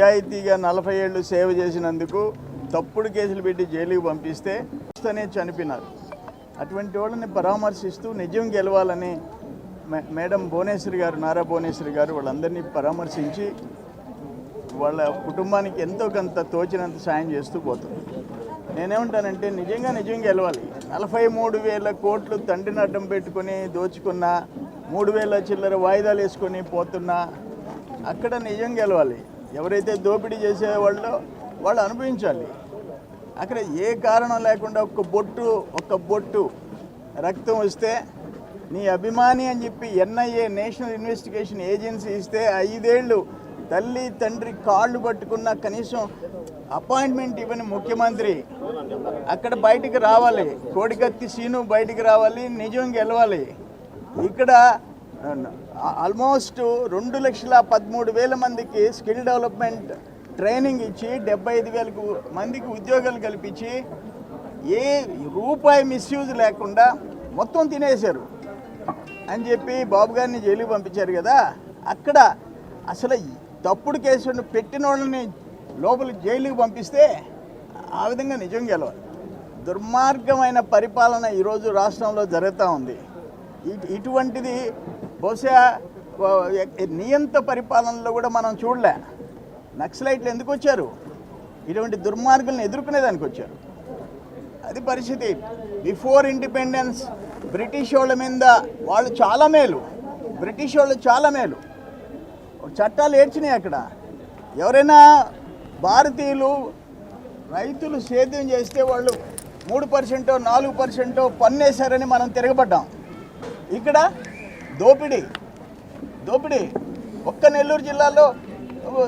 నిజాయితీగా 40 ఏళ్ళు సేవ చేసినందుకు తప్పుడు కేసులు పెట్టి జైలుకి పంపిస్తే చనిపోయినారు. అటువంటి వాళ్ళని పరామర్శిస్తూ నిజం గెలవాలని మేడం భువనేశ్వరి గారు, నారా భువనేశ్వరి గారు వాళ్ళందరినీ పరామర్శించి వాళ్ళ కుటుంబానికి ఎంతో కొంత తోచినంత సాయం చేస్తూ పోతుంది. నేనేమంటానంటే నిజం గెలవాలి. 43,000 కోట్లు తండ్రిని అడ్డం పెట్టుకొని దోచుకున్న, 3,000 చిల్లర వాయిదాలు వేసుకొని పోతున్నా అక్కడ నిజం గెలవాలి. ఎవరైతే దోపిడీ చేసేవాళ్ళో వాళ్ళు అనుభవించాలి. అక్కడ ఏ కారణం లేకుండా ఒక్క బొట్టు రక్తం వస్తే నీ అభిమాని అని చెప్పి NIA నేషనల్ ఇన్వెస్టిగేషన్ ఏజెన్సీ ఇస్తే 5 ఏళ్ళు తల్లి తండ్రి కాళ్ళు పట్టుకున్న కనీసం అపాయింట్మెంట్ ఇవ్వని ముఖ్యమంత్రి అక్కడ బయటికి రావాలి. కోడికత్తి సీను బయటికి రావాలి, నిజం గెలవాలి. ఇక్కడ ఆల్మోస్ట్ 2,13,000 మందికి స్కిల్ డెవలప్మెంట్ ట్రైనింగ్ ఇచ్చి 75,000 మందికి ఉద్యోగాలు కల్పించి ఏ రూపాయి మిస్యూజ్ లేకుండా మొత్తం తినేశారు అని చెప్పి బాబు గారిని జైలుకి పంపించారు కదా. అక్కడ అసలు తప్పుడు కేసును పెట్టిన వాళ్ళని లోపల జైలుకి పంపిస్తే ఆ విధంగా నిజం గెలవాలి. దుర్మార్గమైన పరిపాలన ఈరోజు రాష్ట్రంలో జరుగుతూ ఉంది. ఇటువంటిది బహుశా నియంత పరిపాలనలో కూడా మనం చూడలే. నక్సలైట్లు ఎందుకు వచ్చారు? ఇటువంటి దుర్మార్గులను ఎదుర్కొనేదానికి వచ్చారు. అది పరిస్థితి. బిఫోర్ ఇండిపెండెన్స్ బ్రిటిష్ వాళ్ళ మీద వాళ్ళు చాలా మేలు, బ్రిటిష్ వాళ్ళు చాలా మేలు, చట్టాలు ఏడ్చినాయి. అక్కడ ఎవరైనా భారతీయులు రైతులు సేద్యం చేస్తే వాళ్ళు 3%, 4% పన్నేశారని మనం తిరగబడ్డాం. ఇక్కడ దోపిడీ. ఒక్క నెల్లూరు జిల్లాలో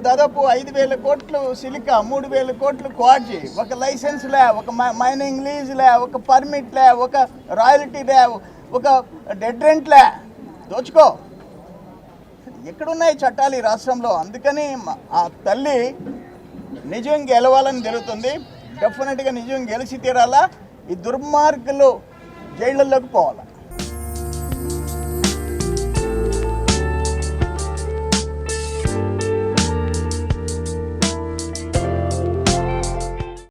దాదాపు 5,000 కోట్లు సిలికా, 3,000 కోట్లు క్వాడ్జీ, ఒక లైసెన్స్ లే, ఒక మైనింగ్ లీజ్ లే, ఒక పర్మిట్ లే, ఒక రాయల్టీ లే, ఒక డెడ్ రెంట్ లే. దోచుకో. ఎక్కడున్నాయి చట్టాలు ఈ రాష్ట్రంలో? అందుకని ఆ తల్లి నిజం గెలవాలని జరుగుతుంది. డెఫినెట్గా నిజం గెలిచి తీరాలా. ఈ దుర్మార్గులు జైళ్ళల్లోకి పోవాలా.